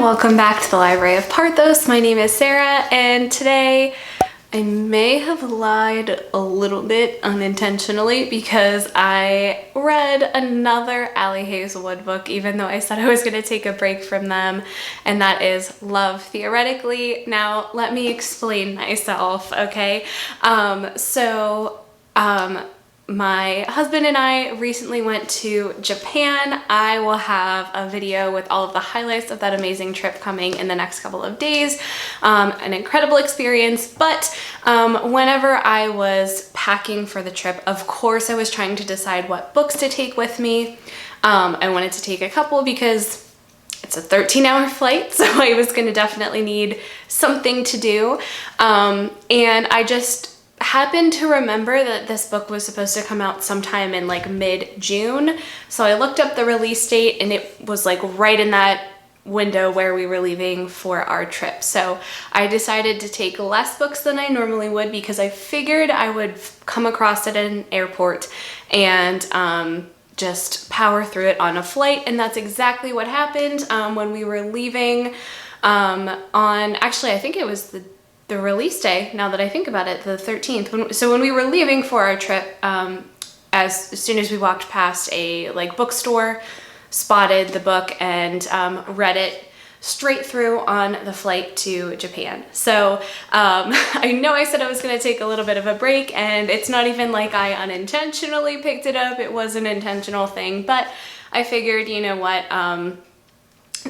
welcome back to the Library of Parthos. My name is Sarah, and today I may have lied a little bit unintentionally because I read another Ali Hazelwood book, even though I said I was going to take a break from them, and that is Love Theoretically. Now, let me explain myself, okay? My husband and I recently went to Japan. I will have a video with all of the highlights of that amazing trip coming in the next couple of days. An incredible experience, but whenever I was packing for the trip, of course I was trying to decide what books to take with me. I wanted to take a couple because it's a 13-hour flight, so I was going to definitely need something to do. And I just happened to remember that this book was supposed to come out sometime in like mid-June. So I looked up the release date and it was like right in that window where we were leaving for our trip. So I decided to take less books than I normally would because I figured I would come across it at an airport and just power through it on a flight. And that's exactly what happened when we were leaving actually I think it was the release day, now that I think about it, the 13th. So when we were leaving for our trip, as soon as we walked past a bookstore, spotted the book and read it straight through on the flight to Japan. So I know I said I was going to take a little bit of a break, and it's not even like I unintentionally picked it up. It was an intentional thing, but I figured, you know what,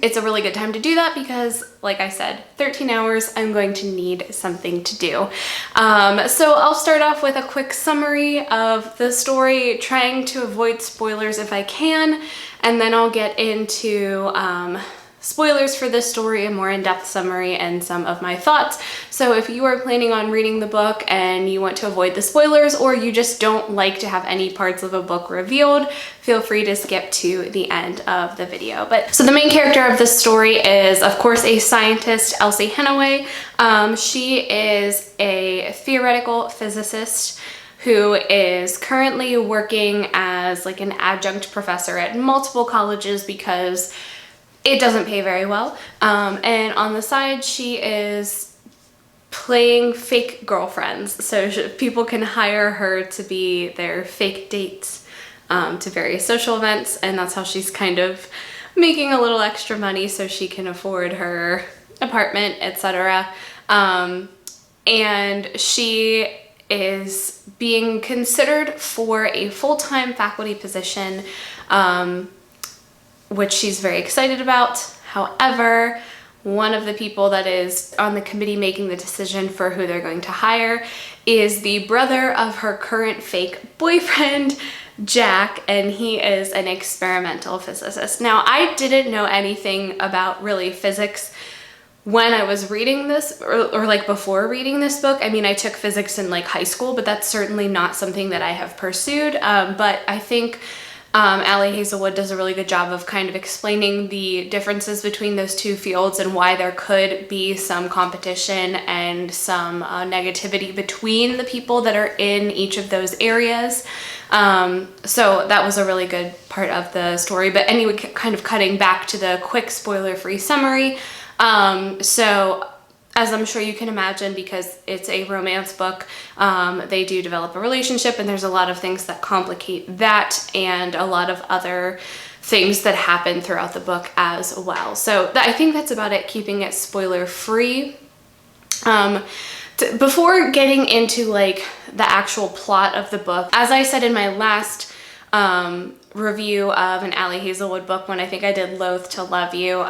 it's a really good time to do that because, like I said, 13 hours, I'm going to need something to do. So I'll start off with a quick summary of the story, trying to avoid spoilers if I can, and then I'll get into spoilers for this story, a more in-depth summary, and some of my thoughts. So if you are planning on reading the book and you want to avoid the spoilers, or you just don't like to have any parts of a book revealed, feel free to skip to the end of the video. So the main character of this story is, of course, a scientist, Elsie Hanaway. She is a theoretical physicist who is currently working as like an adjunct professor at multiple colleges because it doesn't pay very well. And on the side, she is playing fake girlfriends. So people can hire her to be their fake dates to various social events. And that's how she's kind of making a little extra money so she can afford her apartment, etc. And she is being considered for a full-time faculty position, which she's very excited about. However, one of the people that is on the committee making the decision for who they're going to hire is the brother of her current fake boyfriend, Jack, and he is an experimental physicist. Now, I didn't know anything about really physics when I was reading this, or like before reading this book. I mean, I took physics in like high school, but that's certainly not something that I have pursued. But I think Ali Hazelwood does a really good job of kind of explaining the differences between those two fields and why there could be some competition and some negativity between the people that are in each of those areas. So that was a really good part of the story. But anyway, kind of cutting back to the quick spoiler-free summary. So as I'm sure you can imagine, because it's a romance book, they do develop a relationship, and there's a lot of things that complicate that and a lot of other things that happen throughout the book as well. So I think that's about it, keeping it spoiler free. Before getting into like the actual plot of the book, as I said in my last review of an Ali Hazelwood book, when I think I did Loathe to Love You,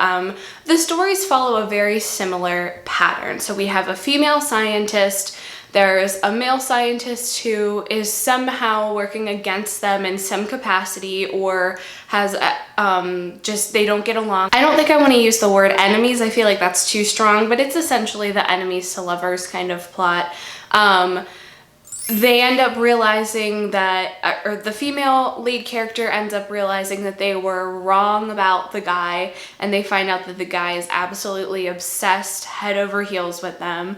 the stories follow a very similar pattern. So we have a female scientist, there's a male scientist who is somehow working against them in some capacity, or has just, they don't get along. I don't think I want to use the word enemies, I feel like that's too strong, but it's essentially the enemies to lovers kind of plot. They end up realizing that, or the female lead character ends up realizing that they were wrong about the guy, and they find out that the guy is absolutely obsessed head over heels with them.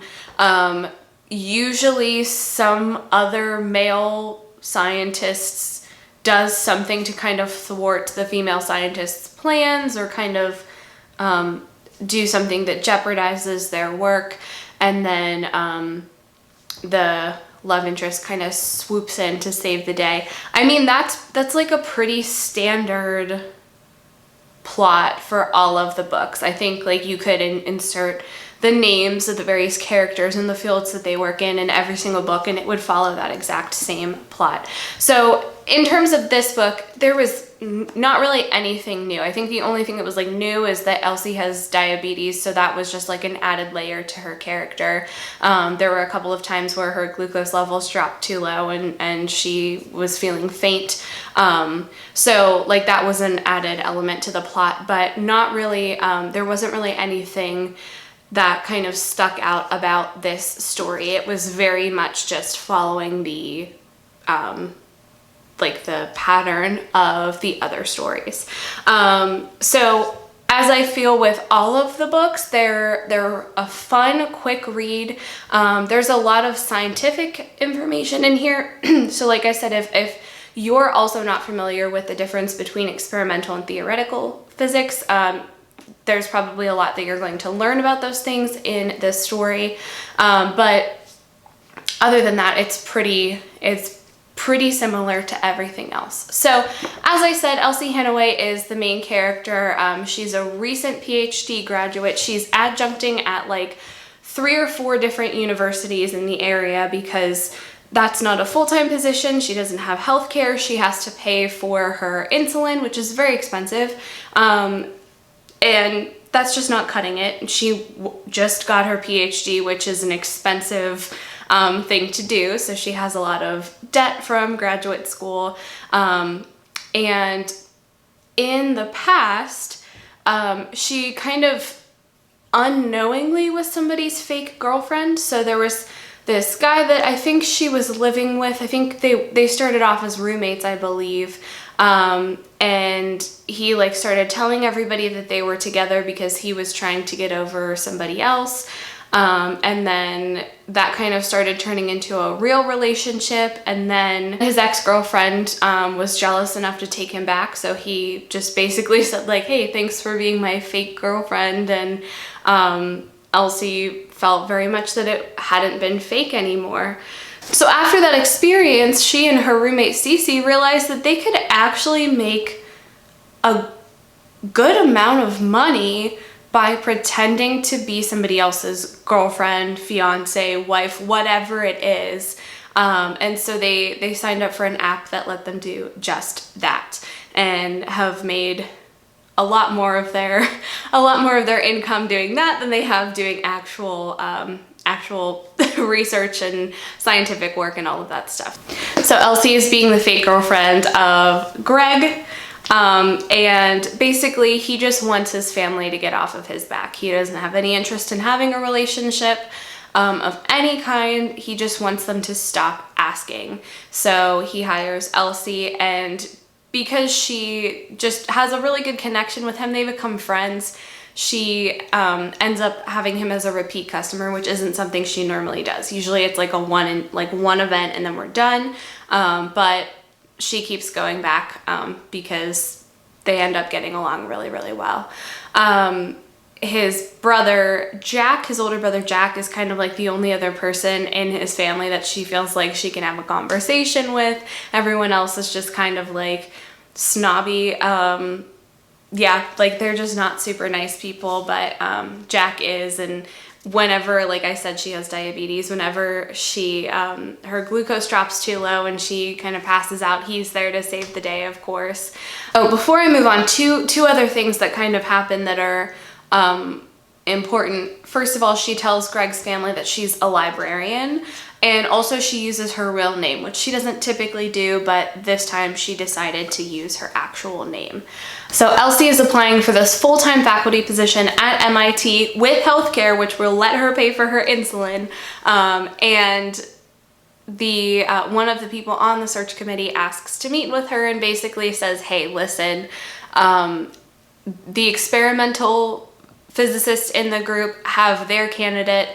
Usually some other male scientists does something to kind of thwart the female scientist's plans, or kind of do something that jeopardizes their work, and then the love interest kind of swoops in to save the day. I mean, that's like a pretty standard plot for all of the books. I think like you could insert the names of the various characters and the fields that they work in every single book, and it would follow that exact same plot. So in terms of this book, there was not really anything new. I think the only thing that was like new is that Elsie has diabetes, so that was just like an added layer to her character. There were a couple of times where her glucose levels dropped too low and she was feeling faint. So like that was an added element to the plot, but not really, there wasn't really anything that kind of stuck out about this story. It was very much just following the like the pattern of the other stories. So as I feel with all of the books, they're a fun, quick read. There's a lot of scientific information in here. So like I said, if you're also not familiar with the difference between experimental and theoretical physics, there's probably a lot that you're going to learn about those things in this story. But other than that, it's pretty similar to everything else. So as I said, Elsie Hanaway is the main character. She's a recent PhD graduate. She's adjuncting at like 3 or 4 different universities in the area because that's not a full-time position. She doesn't have health care. She has to pay for her insulin, which is very expensive. And that's just not cutting it. She just got her PhD, which is an expensive thing to do. So she has a lot of debt from graduate school. And in the past, she kind of unknowingly was somebody's fake girlfriend. So there was this guy that I think she was living with. I think they started off as roommates, I believe. And he like started telling everybody that they were together because he was trying to get over somebody else. And then that kind of started turning into a real relationship. And then his ex-girlfriend was jealous enough to take him back. So he just basically said like, hey, thanks for being my fake girlfriend. And Elsie felt very much that it hadn't been fake anymore. So after that experience, she and her roommate Cece realized that they could actually make a good amount of money by pretending to be somebody else's girlfriend, fiance, wife, whatever it is. And so they signed up for an app that let them do just that and have made a lot more of their income doing that than they have doing actual research and scientific work and all of that stuff. So Elsie is being the fake girlfriend of Greg. And basically he just wants his family to get off of his back. He doesn't have any interest in having a relationship of any kind. He just wants them to stop asking. So he hires Elsie, and because she just has a really good connection with him, they become friends. She ends up having him as a repeat customer, which isn't something she normally does. Usually it's like one event and then we're done. But she keeps going back because they end up getting along really, really well. His brother Jack, his older brother Jack, is kind of like the only other person in his family that she feels like she can have a conversation with. Everyone else is just kind of like snobby. Yeah, like they're just not super nice people, but Jack is. And whenever, like I said, she has diabetes, whenever she her glucose drops too low and she kind of passes out, he's there to save the day, of course. Oh, before I move on, two other things that kind of happen that are important. First of all, she tells Greg's family that she's a librarian, and also she uses her real name, which she doesn't typically do, but this time she decided to use her actual name. So Elsie is applying for this full-time faculty position at MIT with healthcare, which will let her pay for her insulin. And the one of the people on the search committee asks to meet with her and basically says, hey, listen, the experimental physicists in the group have their candidate.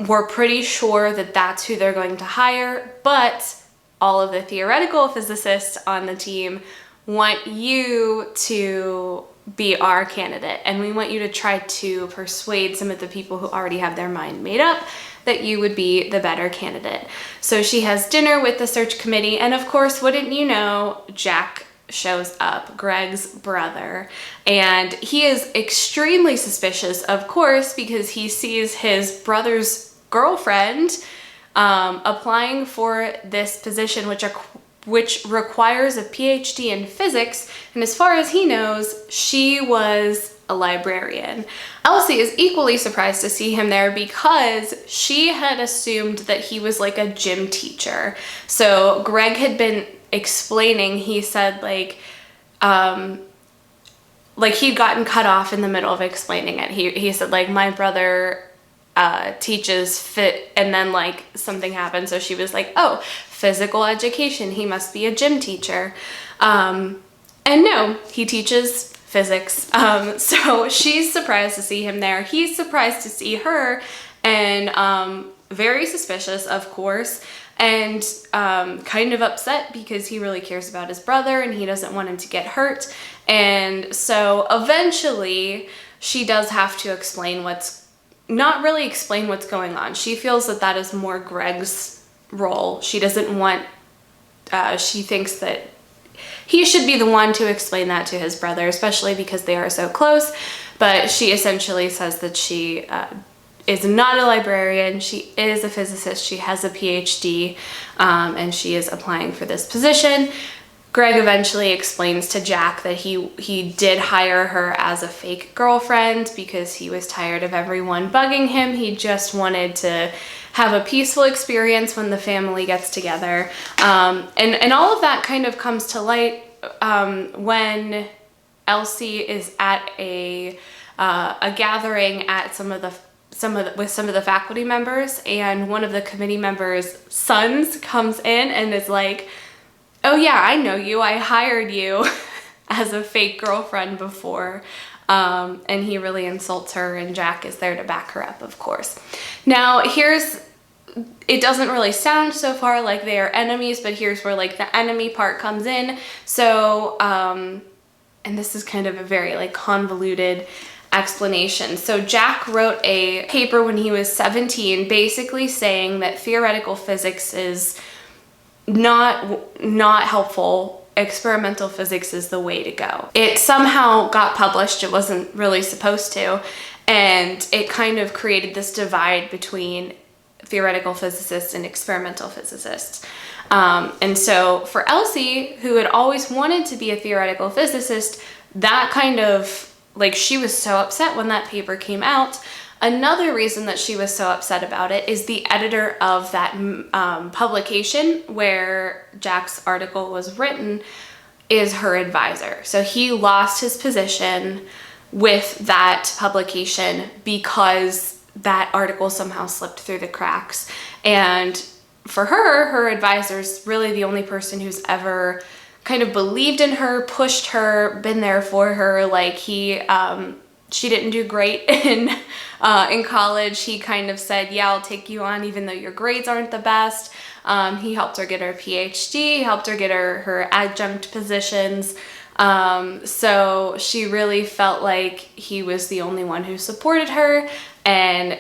We're pretty sure that that's who they're going to hire, but all of the theoretical physicists on the team want you to be our candidate, and we want you to try to persuade some of the people who already have their mind made up that you would be the better candidate. So she has dinner with the search committee, and of course, wouldn't you know, Jack shows up, Greg's brother, and he is extremely suspicious, of course, because he sees his brother's girlfriend applying for this position, which requires a PhD in physics, and as far as he knows, she was a librarian. Elsie is equally surprised to see him there because she had assumed that he was like a gym teacher. So Greg had been explaining, he said like he'd gotten cut off in the middle of explaining it. He said like, my brother teaches fit, and then like something happened, so she was like, oh, physical education, he must be a gym teacher. And no, he teaches physics. So she's surprised to see him there. He's surprised to see her, and very suspicious, of course, and kind of upset because he really cares about his brother and he doesn't want him to get hurt. And so eventually she does have to not really explain what's going on. She feels that that is more Greg's role. She doesn't want, she thinks that he should be the one to explain that to his brother, especially because they are so close. But she essentially says that she is not a librarian, she is a physicist, she has a PhD, and she is applying for this position. Greg eventually explains to Jack that he did hire her as a fake girlfriend because he was tired of everyone bugging him. He just wanted to have a peaceful experience when the family gets together. And all of that kind of comes to light when Elsie is at a gathering at with some of the faculty members, and one of the committee members' sons comes in and is like, oh yeah, I know you, I hired you as a fake girlfriend before. And he really insults her, and Jack is there to back her up, of course. Now it doesn't really sound so far like they are enemies, but here's where like the enemy part comes in. So, and this is kind of a very like convoluted explanation. So Jack wrote a paper when he was 17, basically saying that theoretical physics is not helpful. Experimental physics is the way to go. It somehow got published. It wasn't really supposed to, and it kind of created this divide between theoretical physicists and experimental physicists. And so for Elsie, who had always wanted to be a theoretical physicist, that kind of like, she was so upset when that paper came out. Another reason that she was so upset about it is the editor of that publication where Jack's article was written is her advisor. So he lost his position with that publication because that article somehow slipped through the cracks. And for her advisor's really the only person who's ever kind of believed in her, pushed her, been there for her. Like she didn't do great in college. He kind of said, yeah, I'll take you on even though your grades aren't the best. He helped her get her PhD, helped her get her adjunct positions. So she really felt like he was the only one who supported her, and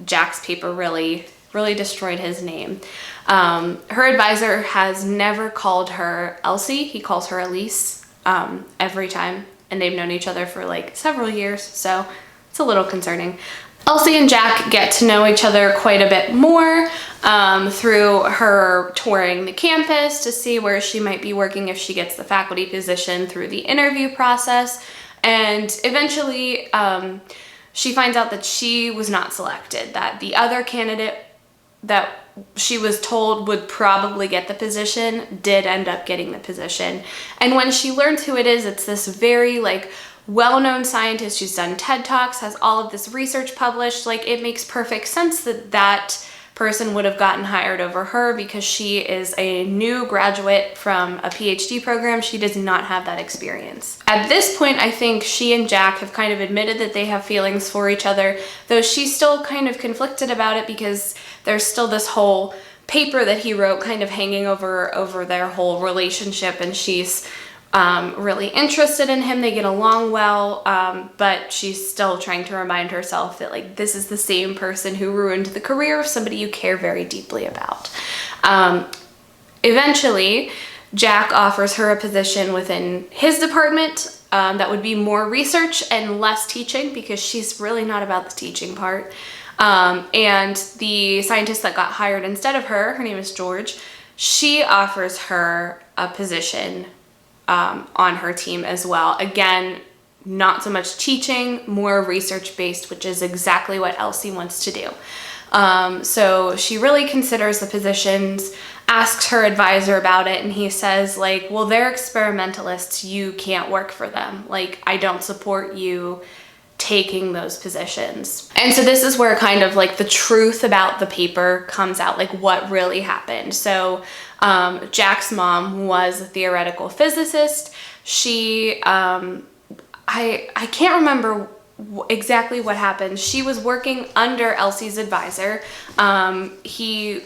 Jack's paper really destroyed his name. Her advisor has never called her Elsie. He calls her Elise every time, and they've known each other for like several years, so it's a little concerning. Elsie and Jack get to know each other quite a bit more through her touring the campus to see where she might be working if she gets the faculty position, through the interview process, and eventually she finds out that she was not selected, that the other candidate that she was told would probably get the position did end up getting the position. And when she learns who it is, it's this very like well-known scientist who's done TED Talks, has all of this research published. Like, it makes perfect sense that that person would have gotten hired over her because she is a new graduate from a PhD program. She does not have that experience. At this point, I think she and Jack have kind of admitted that they have feelings for each other, though she's still kind of conflicted about it because there's still this whole paper that he wrote kind of hanging over their whole relationship, and she's really interested in him. They get along well, but she's still trying to remind herself that like this is the same person who ruined the career of somebody you care very deeply about. Eventually, Jack offers her a position within his department that would be more research and less teaching, because she's really not about the teaching part. And the scientist that got hired instead of her name is George, she offers her a position on her team as well. Again, not so much teaching, more research-based, which is exactly what Elsie wants to do. So she really considers the positions, asks her advisor about it, and he says like, well, they're experimentalists, you can't work for them. Like, I don't support you taking those positions. And so this is where kind of like the truth about the paper comes out, like what really happened. So Jack's mom was a theoretical physicist. She, I can't remember exactly what happened. She was working under Elsie's advisor. He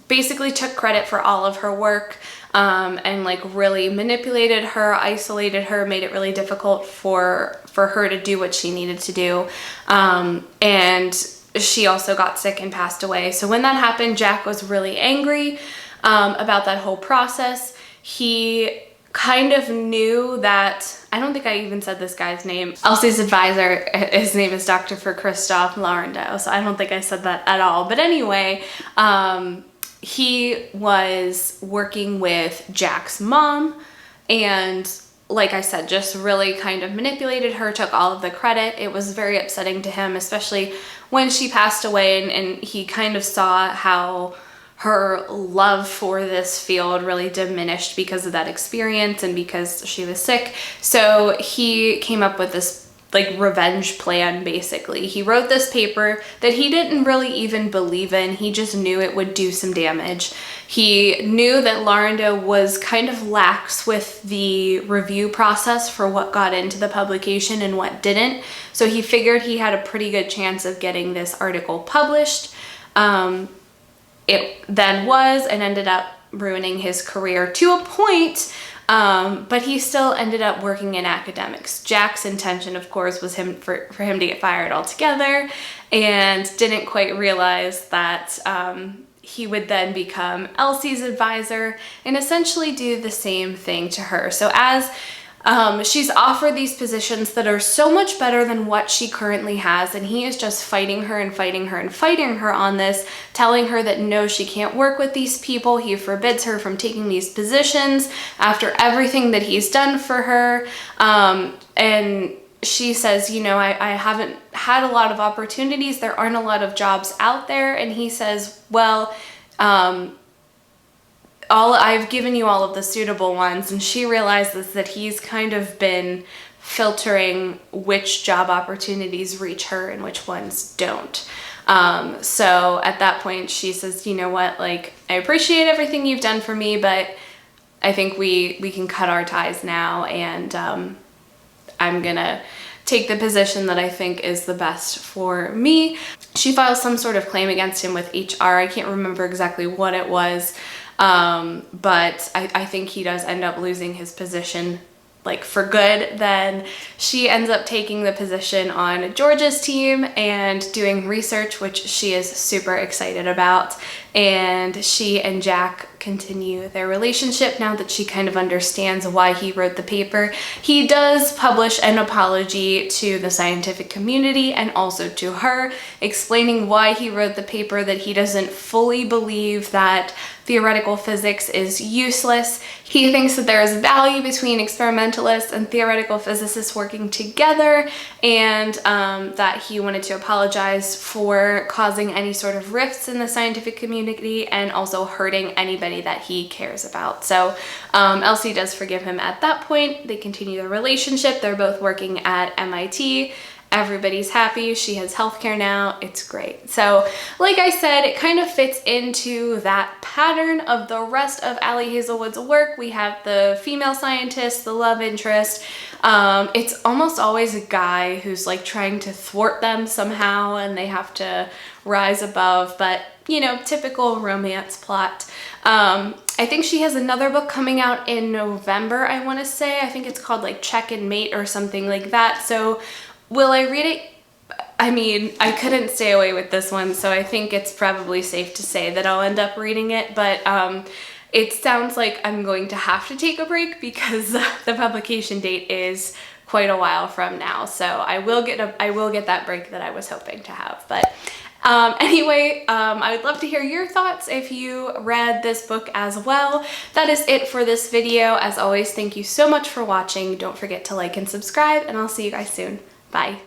basically took credit for all of her work, and like really manipulated her, isolated her, made it really difficult for her to do what she needed to do. And she also got sick and passed away. So when that happened, Jack was really angry about that whole process. He kind of knew that, I don't think I even said this guy's name. Elsie's advisor, his name is Dr. Christoph Laurendeau, so I don't think I said that at all. But anyway, he was working with Jack's mom, and like I said, just really kind of manipulated her, took all of the credit. It was very upsetting to him, especially when she passed away, and he kind of saw how her love for this field really diminished because of that experience and because she was sick. So he came up with this like revenge plan, basically. He wrote this paper that he didn't really even believe in. He just knew it would do some damage. He knew that Laurendeau was kind of lax with the review process for what got into the publication and what didn't. So he figured he had a pretty good chance of getting this article published. It then was, and ended up ruining his career to a point, but he still ended up working in academics. Jack's intention, of course, was for him to get fired altogether, and didn't quite realize that he would then become Elsie's advisor and essentially do the same thing to her. So as she's offered these positions that are so much better than what she currently has, and he is just fighting her and fighting her and fighting her on this, telling her that no, she can't work with these people. He forbids her from taking these positions after everything that he's done for her. And she says, you know, I haven't had a lot of opportunities. There aren't a lot of jobs out there. And he says, well, I've given you all of the suitable ones. And she realizes that he's kind of been filtering which job opportunities reach her and which ones don't. So at that point she says, you know what, like, I appreciate everything you've done for me, but I think we can cut our ties now, and I'm gonna take the position that I think is the best for me. She files some sort of claim against him with HR. I can't remember exactly what it was. But I think he does end up losing his position, like, for good. Then she ends up taking the position on George's team and doing research, which she is super excited about. And she and Jack continue their relationship now that she kind of understands why he wrote the paper. He does publish an apology to the scientific community and also to her, explaining why he wrote the paper, that he doesn't fully believe that theoretical physics is useless. He thinks that there is value between experimentalists and theoretical physicists working together, and that he wanted to apologize for causing any sort of rifts in the scientific community and also hurting anybody that he cares about. So Elsie does forgive him at that point. They continue their relationship. They're both working at MIT, Everybody's happy. She has healthcare now. It's great. So like I said, it kind of fits into that pattern of the rest of Ali Hazelwood's work. We have the female scientist, the love interest. It's almost always a guy who's like trying to thwart them somehow and they have to rise above, but you know, typical romance plot. I think she has another book coming out in November, I want to say. I think it's called like Check and Mate or something like that. So will I read it? I mean, I couldn't stay away with this one, so I think it's probably safe to say that I'll end up reading it, but it sounds like I'm going to have to take a break because the publication date is quite a while from now. So I will get that break that I was hoping to have. But anyway, I would love to hear your thoughts if you read this book as well. That is it for this video. As always, thank you so much for watching. Don't forget to like and subscribe, and I'll see you guys soon. Bye.